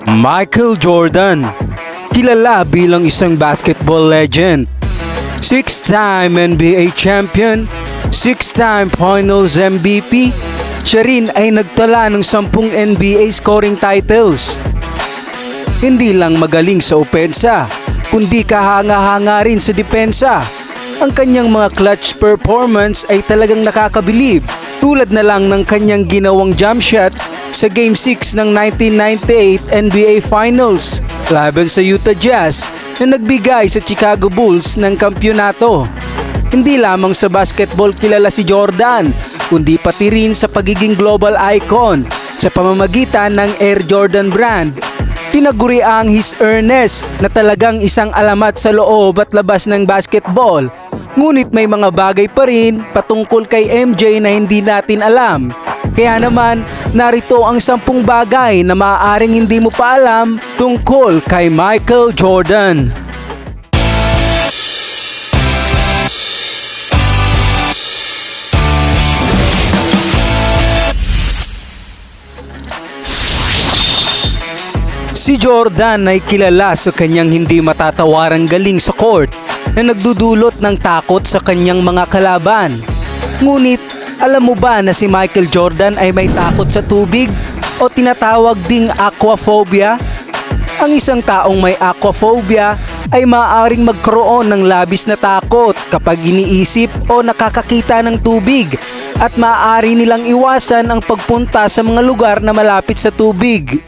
Michael Jordan, kilala bilang isang basketball legend. Six-time NBA champion, six-time Finals MVP, siya rin ay nagtala ng 10 NBA scoring titles. Hindi lang magaling sa opensa, kundi kahanga-hanga rin sa depensa. Ang kanyang mga clutch performance ay talagang nakakabilib, tulad na lang ng kanyang ginawang jump shot sa Game 6 ng 1998 NBA Finals laban sa Utah Jazz na nagbigay sa Chicago Bulls ng kampyonato. Hindi lamang sa basketball kilala si Jordan, kundi pati rin sa pagiging global icon sa pamamagitan ng Air Jordan brand. Tinaguri ang his earnest na talagang isang alamat sa loob at labas ng basketball. Ngunit may mga bagay pa rin patungkol kay MJ na hindi natin alam. Kaya naman, narito ang 10 bagay na maaaring hindi mo pa alam tungkol kay Michael Jordan. Si Jordan ay kilala sa kanyang hindi matatawarang galing sa court na nagdudulot ng takot sa kanyang mga kalaban. Ngunit, alam mo ba na si Michael Jordan ay may takot sa tubig o tinatawag ding aquaphobia? Ang isang taong may aquaphobia ay maaaring magkaroon ng labis na takot kapag iniisip o nakakakita ng tubig at maaari nilang iwasan ang pagpunta sa mga lugar na malapit sa tubig.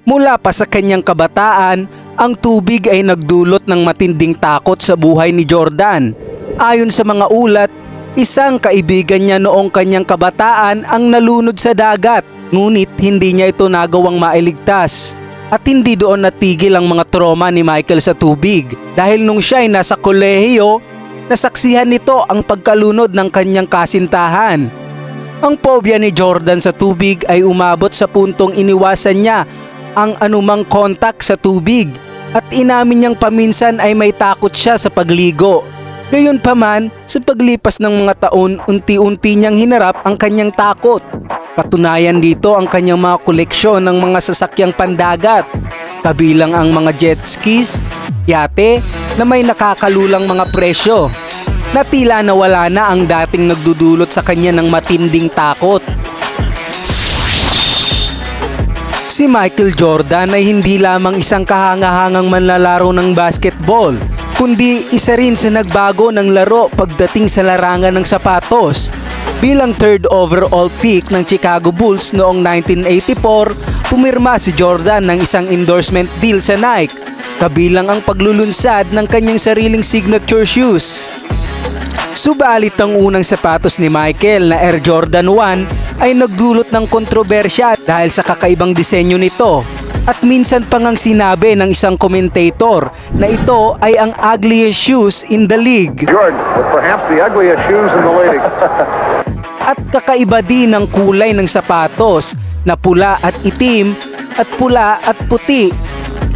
Mula pa sa kanyang kabataan, ang tubig ay nagdulot ng matinding takot sa buhay ni Jordan. Ayon sa mga ulat, isang kaibigan niya noong kanyang kabataan ang nalunod sa dagat, ngunit hindi niya ito nagawang mailigtas. At hindi doon natigil ang mga trauma ni Michael sa tubig dahil nung siya ay nasa kolehiyo, nasaksihan nito ang pagkalunod ng kanyang kasintahan. Ang phobia ni Jordan sa tubig ay umabot sa puntong iniwasan niya ang anumang kontak sa tubig at inamin niyang paminsan ay may takot siya sa pagligo. Gayunpaman, sa paglipas ng mga taon, unti-unti niyang hinarap ang kanyang takot. Katunayan dito ang kanyang mga koleksyon ng mga sasakyang pandagat, kabilang ang mga jet skis, yate na may nakakalulang mga presyo, na tila nawala na ang dating nagdudulot sa kanya ng matinding takot. Si Michael Jordan ay hindi lamang isang kahanga-hangang manlalaro ng basketball, kundi isa rin sa nagbago ng laro pagdating sa larangan ng sapatos. Bilang third overall pick ng Chicago Bulls noong 1984, pumirma si Jordan ng isang endorsement deal sa Nike, kabilang ang paglulunsad ng kanyang sariling signature shoes. Subalit ang unang sapatos ni Michael na Air Jordan 1 ay nagdulot ng kontrobersya dahil sa kakaibang disenyo nito. At minsan pa ngang sinabi ng isang commentator na ito ay ang ugliest shoes in the league. Jordan, perhaps the ugliest shoes in the league. At kakaiba din ang kulay ng sapatos na pula at itim at pula at puti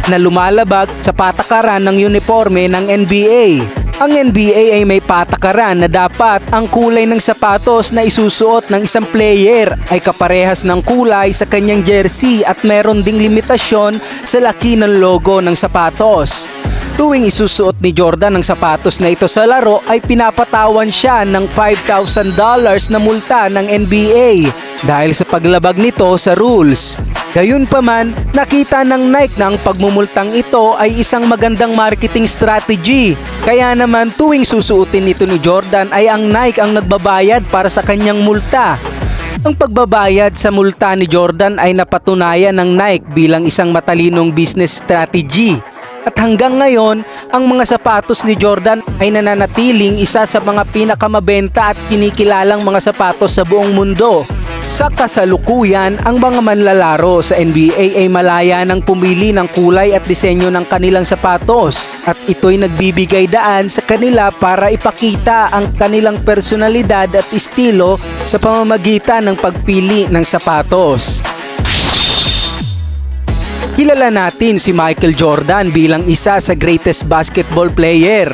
na lumalabag sa patakaran ng uniforme ng NBA. Ang NBA ay may patakaran na dapat ang kulay ng sapatos na isusuot ng isang player ay kaparehas ng kulay sa kanyang jersey at meron ding limitasyon sa laki ng logo ng sapatos. Tuwing isusuot ni Jordan ang sapatos na ito sa laro ay pinapatawan siya ng $5,000 na multa ng NBA dahil sa paglabag nito sa rules. Gayunpaman, nakita ng Nike na ang pagmumultang ito ay isang magandang marketing strategy. Kaya naman tuwing susuotin nito ni Jordan ay ang Nike ang nagbabayad para sa kanyang multa. Ang pagbabayad sa multa ni Jordan ay napatunayan ng Nike bilang isang matalinong business strategy. At hanggang ngayon, ang mga sapatos ni Jordan ay nananatiling isa sa mga pinakamabenta at kinikilalang mga sapatos sa buong mundo. Sa kasalukuyan, ang mga manlalaro sa NBA ay malaya ng pumili ng kulay at disenyo ng kanilang sapatos at ito'y nagbibigay daan sa kanila para ipakita ang kanilang personalidad at estilo sa pamamagitan ng pagpili ng sapatos. Kilala natin si Michael Jordan bilang isa sa greatest basketball player.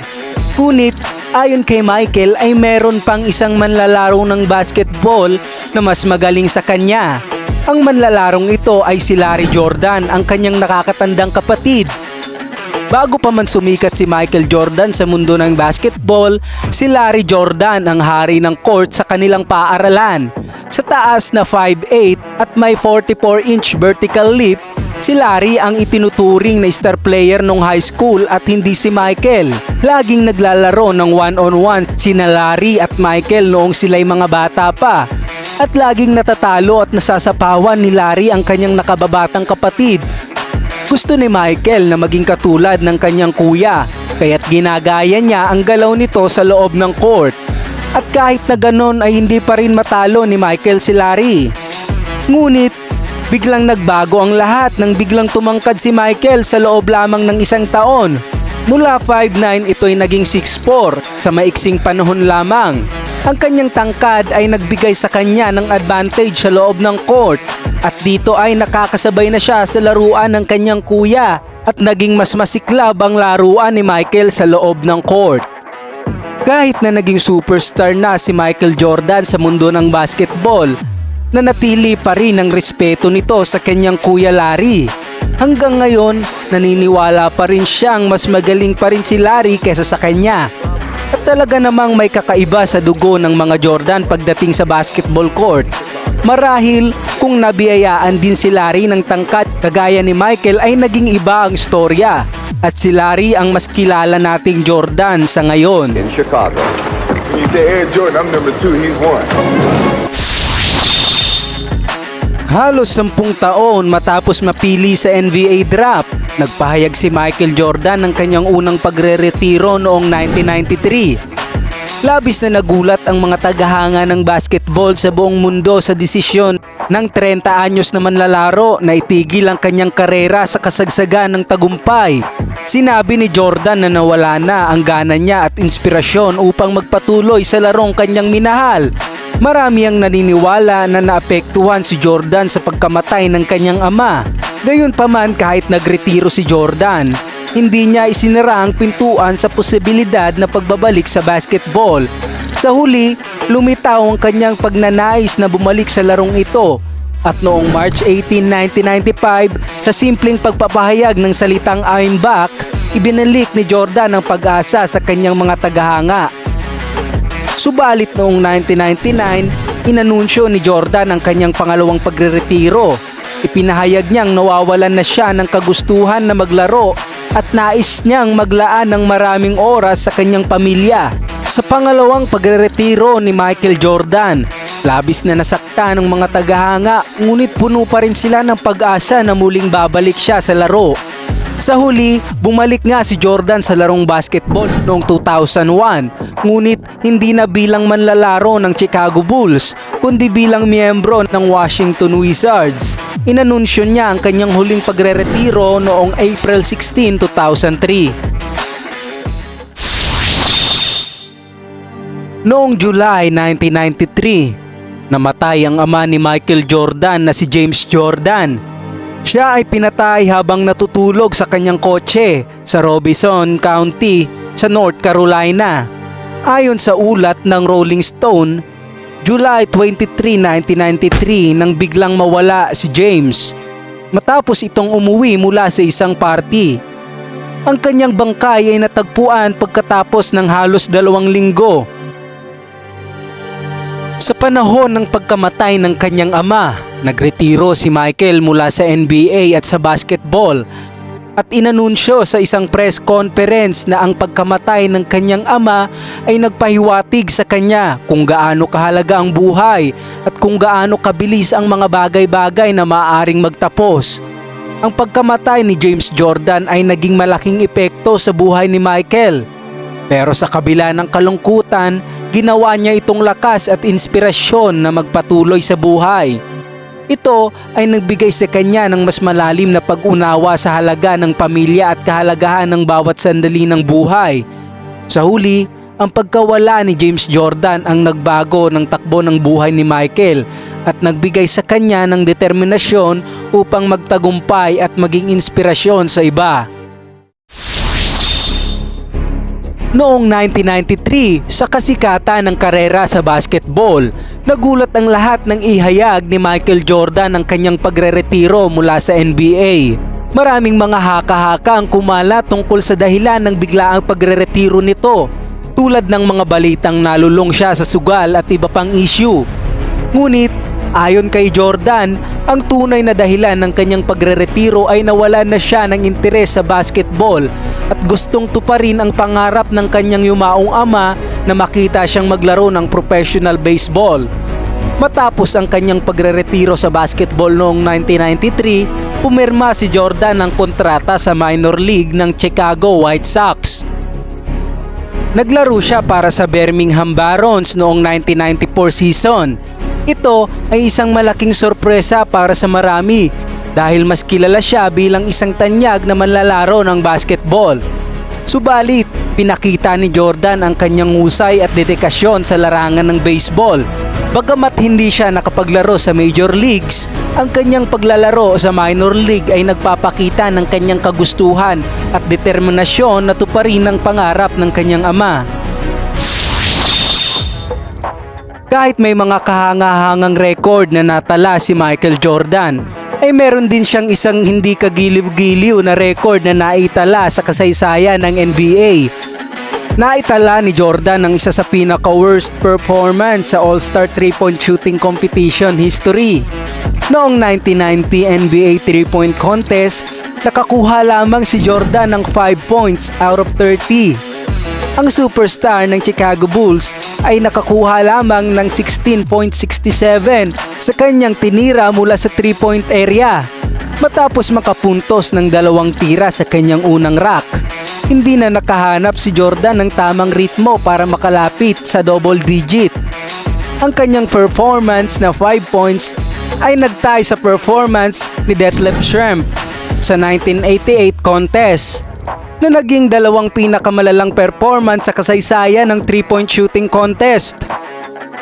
Ngunit ayon kay Michael ay meron pang isang manlalaro ng basketball na mas magaling sa kanya. Ang manlalarong ito ay si Larry Jordan, ang kanyang nakakatandang kapatid. Bago pa man sumikat si Michael Jordan sa mundo ng basketball, si Larry Jordan ang hari ng court sa kanilang paaralan. Sa taas na 5'8" at may 44-inch vertical leap, si Larry ang itinuturing na star player nung high school at hindi si Michael. Laging naglalaro ng one-on-one sina Larry at Michael noong sila'y mga bata pa. At laging natatalo at nasasapawan ni Larry ang kanyang nakababatang kapatid. Gusto ni Michael na maging katulad ng kanyang kuya, kaya't ginagaya niya ang galaw nito sa loob ng court. At kahit na ganon ay hindi pa rin matalo ni Michael si Larry. Ngunit, biglang nagbago ang lahat nang biglang tumangkad si Michael sa loob lamang ng isang taon. Mula 5'9" ito'y naging 6'4" sa maiksing panahon lamang. Ang kanyang tangkad ay nagbigay sa kanya ng advantage sa loob ng court at dito ay nakakasabay na siya sa laruan ng kanyang kuya at naging mas masiklab ang laruan ni Michael sa loob ng court. Kahit na naging superstar na si Michael Jordan sa mundo ng basketball, nanatili pa rin ang respeto nito sa kanyang kuya Larry. Hanggang ngayon, naniniwala pa rin siyang mas magaling pa rin si Larry kesa sa kanya. At talaga namang may kakaiba sa dugo ng mga Jordan pagdating sa basketball court. Marahil kung nabiyayaan din si Larry ng tangkad kagaya ni Michael ay naging iba ang storya. At si Larry ang mas kilala nating Jordan sa ngayon. In Chicago. When you say Air Jordan, I'm number 2, he's 1. Halos 10 taon matapos mapili sa NBA draft, nagpahayag si Michael Jordan ng kanyang unang pagre-retiro noong 1993. Labis na nagulat ang mga tagahanga ng basketball sa buong mundo sa desisyon ng 30 anyos na manlalaro na itigil ang kanyang karera sa kasagsagan ng tagumpay. Sinabi ni Jordan na nawala na ang gana niya at inspirasyon upang magpatuloy sa larong kanyang minahal. Marami ang naniniwala na naapektuhan si Jordan sa pagkamatay ng kanyang ama. Gayunpaman, kahit nagretiro si Jordan, hindi niya isinara ang pintuan sa posibilidad na pagbabalik sa basketball. Sa huli, lumitaw ang kanyang pagnanais na bumalik sa larong ito. At noong March 18, 1995, sa simpleng pagpapahayag ng salitang "I'm back", ibinalik ni Jordan ang pag-asa sa kanyang mga tagahanga. Subalit noong 1999, inanunsyo ni Jordan ang kanyang pangalawang pagreretiro. Ipinahayag niyang nawawalan na siya ng kagustuhan na maglaro at nais niyang maglaan ng maraming oras sa kanyang pamilya. Sa pangalawang pagreretiro ni Michael Jordan, labis na nasakta ng mga tagahanga ngunit puno pa rin sila ng pag-asa na muling babalik siya sa laro. Sa huli, bumalik nga si Jordan sa larong basketball noong 2001, ngunit hindi na bilang manlalaro ng Chicago Bulls, kundi bilang miyembro ng Washington Wizards. Inanunsyo niya ang kanyang huling pagreretiro noong April 16, 2003. Noong July 1993, namatay ang ama ni Michael Jordan na si James Jordan. Siya ay pinatay habang natutulog sa kanyang kotse sa Robeson County sa North Carolina. Ayon sa ulat ng Rolling Stone, July 23, 1993 nang biglang mawala si James matapos itong umuwi mula sa isang party. Ang kanyang bangkay ay natagpuan pagkatapos ng halos 2 linggo. Sa panahon ng pagkamatay ng kanyang ama, nagretiro si Michael mula sa NBA at sa basketball at inanunsyo sa isang press conference na ang pagkamatay ng kanyang ama ay nagpahiwatig sa kanya kung gaano kahalaga ang buhay at kung gaano kabilis ang mga bagay-bagay na maaaring magtapos. Ang pagkamatay ni James Jordan ay naging malaking epekto sa buhay ni Michael. Pero sa kabila ng kalungkutan, ginawa niya itong lakas at inspirasyon na magpatuloy sa buhay. Ito ay nagbigay sa kanya ng mas malalim na pag-unawa sa halaga ng pamilya at kahalagahan ng bawat sandali ng buhay. Sa huli, ang pagkawala ni James Jordan ang nagbago ng takbo ng buhay ni Michael at nagbigay sa kanya ng determinasyon upang magtagumpay at maging inspirasyon sa iba. Noong 1993, sa kasikatan ng karera sa basketball, nagulat ang lahat ng ihayag ni Michael Jordan ang kanyang pagreretiro mula sa NBA. Maraming mga haka-haka ang kumala tungkol sa dahilan ng biglaang pagreretiro nito, tulad ng mga balitang nalulong siya sa sugal at iba pang issue. Ngunit, ayon kay Jordan, ang tunay na dahilan ng kanyang pagreretiro ay nawalan na siya ng interes sa basketball at gustong tuparin ang pangarap ng kanyang yumaong ama na makita siyang maglaro ng professional baseball. Matapos ang kanyang pagreretiro sa basketball noong 1993, pumirma si Jordan ng kontrata sa minor league ng Chicago White Sox. Naglaro siya para sa Birmingham Barons noong 1994 season. Ito ay isang malaking sorpresa para sa marami dahil mas kilala siya bilang isang tanyag na manlalaro ng basketball. Subalit, pinakita ni Jordan ang kanyang husay at dedikasyon sa larangan ng baseball. Bagamat hindi siya nakapaglaro sa major leagues, ang kanyang paglalaro sa minor league ay nagpapakita ng kanyang kagustuhan at determinasyon na tuparin ang pangarap ng kanyang ama. Kahit may mga kahangahangang record na natala si Michael Jordan, ay meron din siyang isang hindi kagiliw-giliw na record na naitala sa kasaysayan ng NBA. Naitala ni Jordan ang isa sa pinaka-worst performance sa All-Star 3-point shooting competition history. Noong 1990 NBA 3-point contest, nakakuha lamang si Jordan ng 5 points out of 30. Ang superstar ng Chicago Bulls ay nakakuha lamang ng 16.67 sa kanyang tinira mula sa 3-point area. Matapos makapuntos ng 2 tira sa kanyang unang rack, hindi na nakahanap si Jordan ng tamang ritmo para makalapit sa double digit. Ang kanyang performance na 5 points ay nagtay sa performance ni Detlef Schrempf sa 1988 contest, na naging 2 pinakamalalang performance sa kasaysayan ng 3-point shooting contest.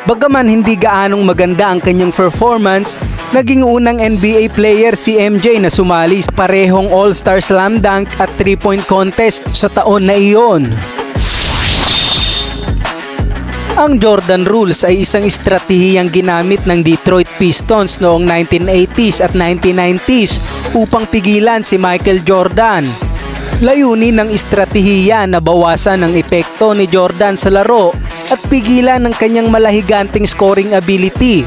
Bagaman hindi gaanong maganda ang kanyang performance, naging unang NBA player si MJ na sumali sa parehong All-Star Slam Dunk at 3-point contest sa taon na iyon. Ang Jordan Rules ay isang estratehiyang ginamit ng Detroit Pistons noong 1980s at 1990s upang pigilan si Michael Jordan. Layunin ng estratehiya na bawasan ang epekto ni Jordan sa laro at pigilan ng kanyang malahiganting scoring ability.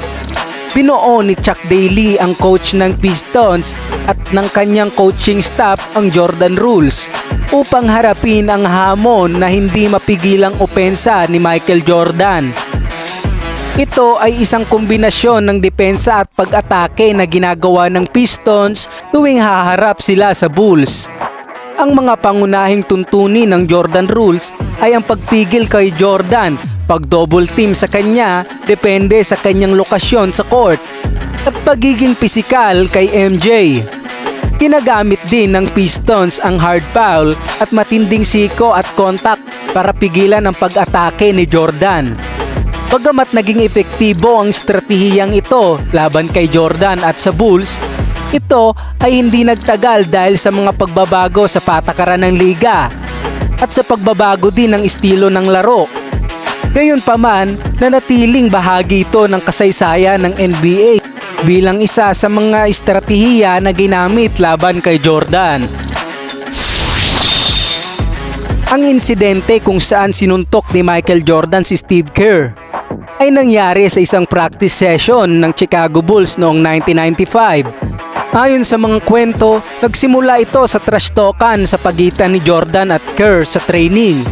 Binuo ni Chuck Daly ang coach ng Pistons at ng kanyang coaching staff ang Jordan Rules upang harapin ang hamon na hindi mapigilang opensa ni Michael Jordan. Ito ay isang kombinasyon ng depensa at pag-atake na ginagawa ng Pistons tuwing haharap sila sa Bulls. Ang mga pangunahing tuntunin ng Jordan Rules ay ang pagpigil kay Jordan, pag-double team sa kanya depende sa kanyang lokasyon sa court, at pagiging pisikal kay MJ. Ginagamit din ng Pistons ang hard foul at matinding siko at contact para pigilan ang pag-atake ni Jordan. Bagamat naging epektibo ang estratehiyang ito laban kay Jordan at sa Bulls, ito ay hindi nagtagal dahil sa mga pagbabago sa patakaran ng liga at sa pagbabago din ng estilo ng laro. Gayunpaman, nanatiling bahagi ito ng kasaysayan ng NBA bilang isa sa mga estratehiya na ginamit laban kay Jordan. Ang insidente kung saan sinuntok ni Michael Jordan si Steve Kerr ay nangyari sa isang practice session ng Chicago Bulls noong 1995. Ayon sa mga kwento, nagsimula ito sa trash talkan sa pagitan ni Jordan at Kerr sa training.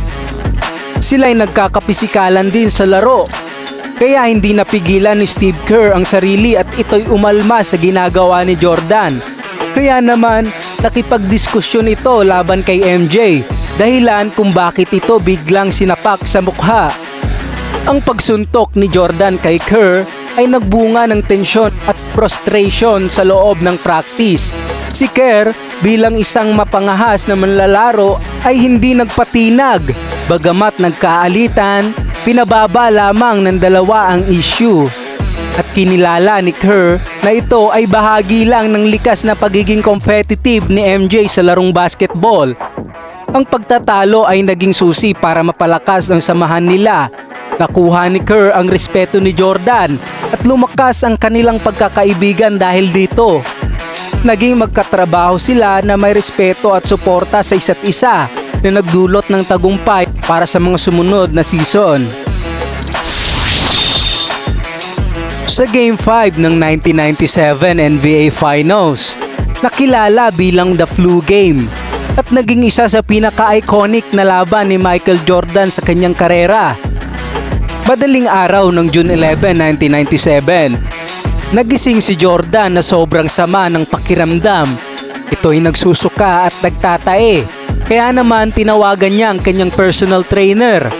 Sila'y nagkakapisikalan din sa laro, kaya hindi napigilan ni Steve Kerr ang sarili at ito'y umalma sa ginagawa ni Jordan. Kaya naman, nakipagdiskusyon ito laban kay MJ, dahilan kung bakit ito biglang sinapak sa mukha. Ang pagsuntok ni Jordan kay Kerr ay nagbunga ng tensyon at frustration sa loob ng practice. Si Kerr bilang isang mapangahas na manlalaro ay hindi nagpatinag. Bagamat nagkaalitan, pinababa lamang ng 2 ang issue. At kinilala ni Kerr na ito ay bahagi lang ng likas na pagiging competitive ni MJ sa larong basketball. Ang pagtatalo ay naging susi para mapalakas ang samahan nila. Nakuha ni Kerr ang respeto ni Jordan at lumakas ang kanilang pagkakaibigan dahil dito. Naging magkatrabaho sila na may respeto at suporta sa isa't isa na nagdulot ng tagumpay para sa mga sumunod na season. Sa Game 5 ng 1997 NBA Finals, nakilala bilang The Flu Game at naging isa sa pinaka-iconic na laban ni Michael Jordan sa kanyang karera. Madaling araw ng June 11, 1997, nagising si Jordan na sobrang sama ng pakiramdam. Ito'y nagsusuka at nagtatae, kaya naman tinawagan niya ang kanyang personal trainer.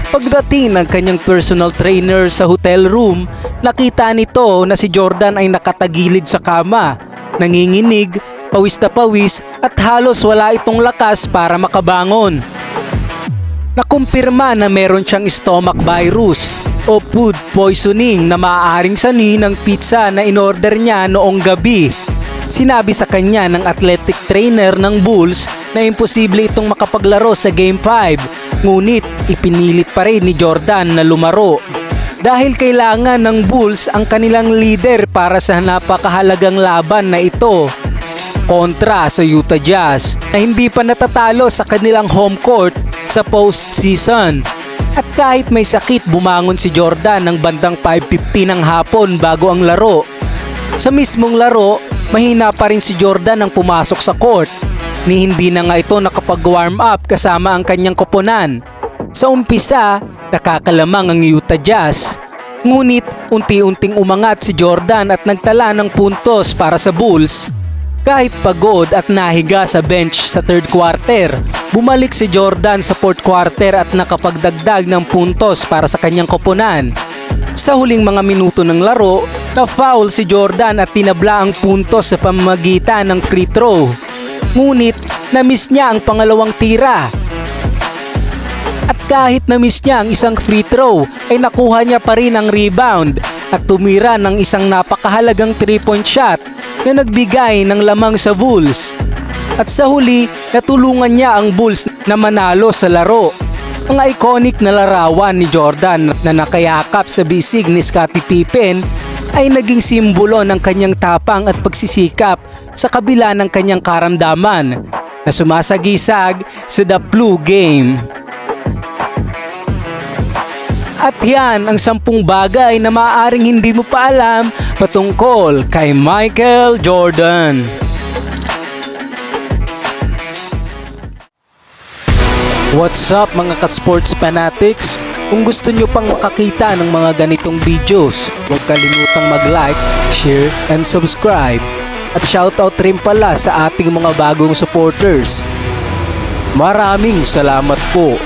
Pagdating ng kanyang personal trainer sa hotel room, nakita nito na si Jordan ay nakatagilid sa kama, nanginginig, pawis na pawis at halos wala itong lakas para makabangon. Nakumpirma na meron siyang stomach virus o food poisoning na maaaring sanhi ng pizza na inorder niya noong gabi. Sinabi sa kanya ng athletic trainer ng Bulls na imposible itong makapaglaro sa Game 5, ngunit ipinilit pa rin ni Jordan na lumaro. Dahil kailangan ng Bulls ang kanilang leader para sa napakahalagang laban na ito kontra sa Utah Jazz na hindi pa natatalo sa kanilang home court sa postseason. At kahit may sakit, bumangon si Jordan ng bandang 5:50 ng hapon bago ang laro. Sa mismong laro, mahina pa rin si Jordan ang pumasok sa court ni hindi na nga ito nakapag-warm up kasama ang kanyang koponan. Sa umpisa, nakakalamang ang Utah Jazz. Ngunit unti-unting umangat si Jordan at nagtala ng puntos para sa Bulls. Kahit pagod at nahiga sa bench sa third quarter, bumalik si Jordan sa fourth quarter at nakapagdagdag ng puntos para sa kanyang koponan. Sa huling mga minuto ng laro, na-foul si Jordan at tinabla ang puntos sa pamamagitan ng free throw. Ngunit na-miss niya ang pangalawang tira. At kahit na-miss niya ang isang free throw, ay nakuha niya pa rin ang rebound at tumira ng isang napakahalagang 3-point shot na nagbigay ng lamang sa Bulls. At sa huli, natulungan niya ang Bulls na manalo sa laro. Ang iconic na larawan ni Jordan na nakayakap sa bisig ni Scottie Pippen ay naging simbolo ng kanyang tapang at pagsisikap sa kabila ng kanyang karamdaman na sumasagisag sa The Flu Game. At yan ang 10 bagay na maaaring hindi mo pa alam patungkol kay Michael Jordan. What's up mga ka-sports fanatics? Kung gusto nyo pang makakita ng mga ganitong videos, huwag kalimutang mag-like, share, and subscribe. At shoutout rin pala sa ating mga bagong supporters. Maraming salamat po.